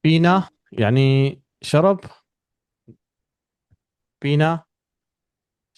بينا يعني شرب. بينا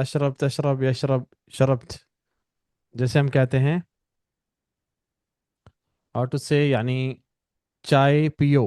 اشرب، تشرب، يشرب، شربت. جیسے ہم کہتے ہیں how to say یعنی چائے پیو.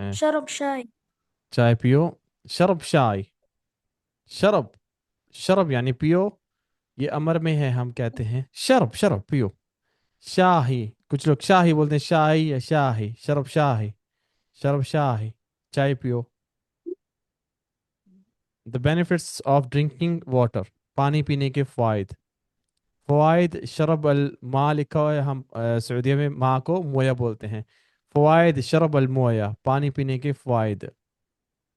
ہیں، شرب شاي چائے پیو. شرب شائے. شرب. شرب یعنی پیو. یہ امر میں ہے، ہم کہتے ہیں شرب شرب پیو. شاہی، کچھ لوگ شاہی بولتے ہیں، شاہی یا شاہی. شرب شاہی. شرب شاہی. چائے پیو. the benefits of drinking water. پانی پینے کے فوائد. فوائد شرب الماء لکھا ہوا ہے، ہم سعودیہ میں ماء کو مویا بولتے ہیں. فوائد شرب المویا، پانی پینے کے فوائد.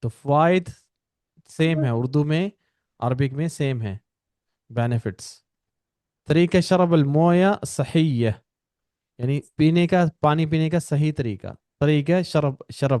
تو فوائد سیم ہے اردو میں، عربک میں سیم ہے. بینیفٹس. طریقہ شرب المویا صحیح، یعنی پینے کا، پانی پینے کا صحیح طریقہ. طریقہ شرب، شرب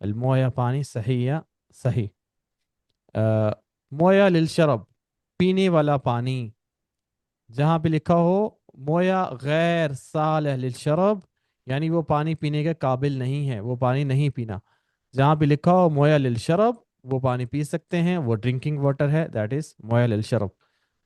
المویا پانی، صحیح صحیح. مویا للشرب، پینے والا پانی. جہاں پہ لکھا ہو مویا غیر صالح للشرب، یعنی وہ پانی پینے کے قابل نہیں ہے، وہ پانی نہیں پینا. جہاں پہ لکھا ہو مویا للشرب، وہ پانی پی سکتے ہیں، وہ ڈرنکنگ واٹر ہے، دیٹ از مویا للشرب.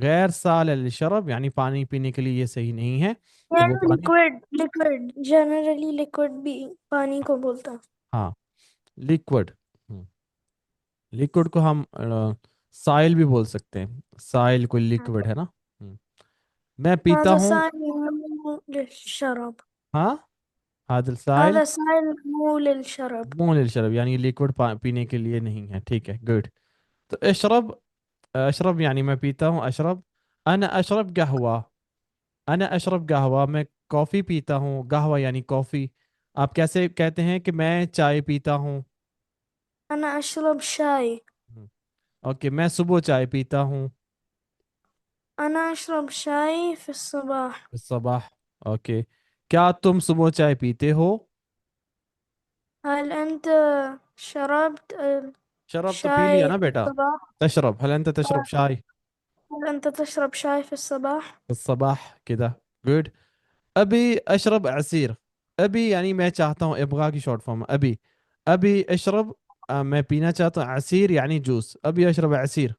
غیر صالح للشرب، یعنی پانی پینے کے لیے یہ صحیح نہیں ہے، تو وہ یعنی پانی. لکوڈ جنرلی لکوڈ بھی پانی کو بولتا ہاں، لیکوڈ. لیکوڈ کو ہم سائل بھی بول سکتے ہیں. سائل کوئی ہے لیکوڈ ہے نا. ہم. میں پیتا هذا ہوں. سائل مو للشرب ہاں، حادل سائل هذا سائل مو للشرب مو للشرب، یعنی لیکوڈ پینے کے لیے نہیں ہے. ٹھیک ہے، گڈ. تو اشرب. اشرب یعنی میں پیتا ہوں. اشرب. انا اشرب قہوہ. انا اشرب قہوہ، میں کافی پیتا ہوں. قہوہ یعنی کافی. آپ کیسے کہتے ہیں کہ میں چائے پیتا ہوں؟ أنا أشرب شاي اوکے، میں صبح چائے پیتا ہوں. أنا أشرب شاي في الصباح صباح. اوکے. کیا تم صبح چائے پیتے ہو؟ هل أنت شربت شرب تو پی لیا الشاي نا في بیٹا. الصباح تشرب، هل انت تشرب شاي هل أنت تشرب شاي في الصباح في الصباح كده. good. ابھی اشرب عصیر. ابھی یعنی میں چاہتا ہوں، ابغا کی شارٹ فارم ابھی. ابھی اشرب، میں پینا چاہتا ہوں. عصیر یعنی جوس. ابھی اشرب عصیر،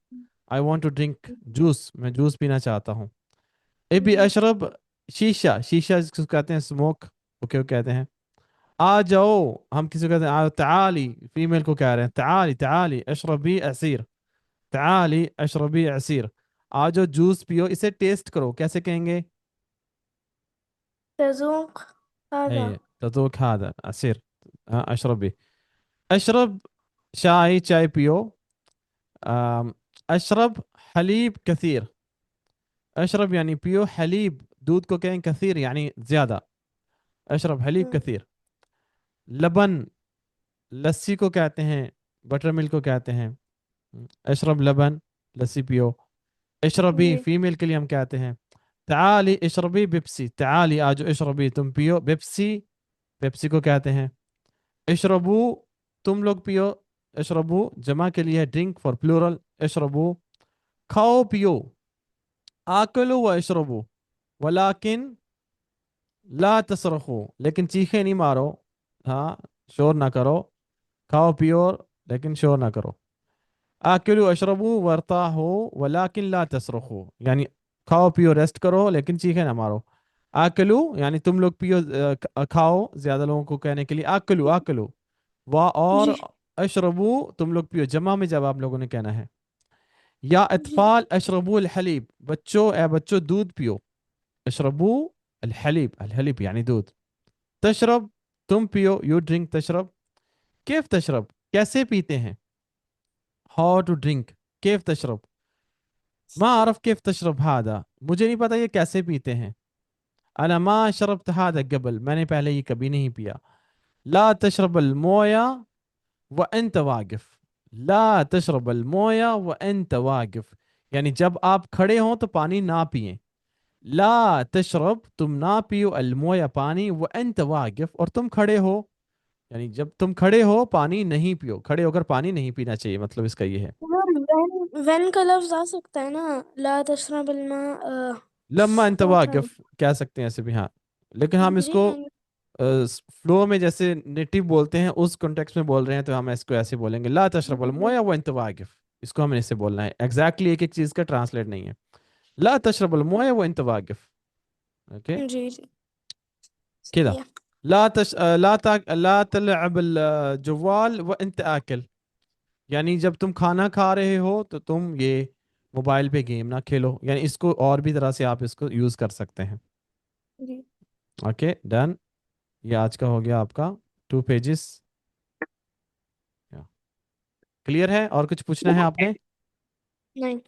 I want to drink juice, میں جوس پینا چاہتا ہوں. ابھی جی اشرب شیشہ. شیشہ جس کو کہتے ہیں اسموک، اوکے کہتے ہیں. آ جاؤ، ہم کسی کو کہتے ہیں تعالی، فیمیل کو کہہ رہے ہیں تعالی تعالی اشربی عصیر. تعالی اشربی عصیر. آ جاؤ جوس پیو. اسے ٹیسٹ کرو، کیسے کہیں گے؟ تذوق اي هذا تذوق هذا عصير. اشربي. اشرب شاي، چائے پیو. اشرب حليب كثير. اشرب یعنی پیو، حليب دودھ کو کہیں کثیر یعنی زیادہ. اشرب حليب كثير. لبن لسی کو کہتے ہیں، بٹر ملک کو کہتے ہیں. اشرب لبن، لسی پیو. اشربی جی فیمیل کے لیے ہم کہتے ہیں تعالی اشربی بيبسي. تعالی آجو اشربی، تم پیو بيبسي. پیپسی کو کہتے ہیں. اشربو، تم لوگ پیو. اشربو جمع کے لیے ڈرنک فار پلورل. اشربو کھاؤ پیو. آکلو و اشربو ولیکن لا تصرخو، لیکن چیخے نہیں مارو. ہاں، شور نہ کرو. کھاؤ پیو لیکن شور نہ کرو. آکلو اشربو ورتاحو ولیکن لا تصرخو، یعنی کھاؤ پیو ریسٹ کرو لیکن چیخے نہ مارو. آکلو یعنی تم لوگ پیو، کھاؤ زیادہ لوگوں کو کہنے کے لیے آکلو آکلو. اور جی اشربو تم لوگ پیو، جمع میں جب آپ لوگوں نے کہنا ہے. یا جی اطفال اشربو الحلیب، بچوں اے بچوں دودھ پیو. اشربو الحلیب، الحلیب یعنی دودھ. تشرب تم پیو، یو ڈرنک. تشرب کیف تشرب، کیسے پیتے ہیں. How to drink. کیف تشرب، ما اعرف کیف تشرب هذا، مجھے نہیں پتا یہ کیسے پیتے ہیں. انا ما شربت هذا قبل، میں نے پہلے یہ کبھی نہیں پیا. لا تشرب المويه وانت واقف. لا تشرب المويه وانت واقف، یعنی جب آپ کھڑے ہوں تو پانی نہ پیئیں. لا تشرب تم نہ پیو، المویا پانی، وانت واقف اور تم کھڑے ہو. یعنی جب تم کھڑے ہو پانی نہیں پیو، کھڑے ہو کر پانی نہیں پینا چاہیے، مطلب اس کا یہ ہے. وین کا لفظ آ سکتا ہے نا، لا تشرب الماء لما انت کیا تھا؟ واقف کہہ سکتے ہیں ایسے بھی، ہاں. لیکن ہم اس جی کو فلو میں جیسے نیٹو بولتے ہیں اس کانٹیکس میں بول رہے ہیں، تو ہم اس کو ایسے بولیں گے لا تشرب الماء وانت واقف. اس کو ہمیں ایسے بولنا ہے، ایگزیکٹلی ایک ایک چیز کا ٹرانسلیٹ نہیں ہے. لا تشرب الماء وانت واقف. اوکے جی جی كده. صحیح ہے. لا تلعب الجوال وانت آكل. یعنی جب تم کھانا کھا رہے ہو تو تم یہ موبائل پہ گیم نہ کھیلو، یعنی اس کو اور بھی طرح سے آپ اس کو یوز کر سکتے ہیں. جی اوکے ڈن. یہ آج کا ہو گیا آپ کا 2 پیجز. کلیئر ہے؟ اور کچھ پوچھنا ہے آپ نے؟ نہیں.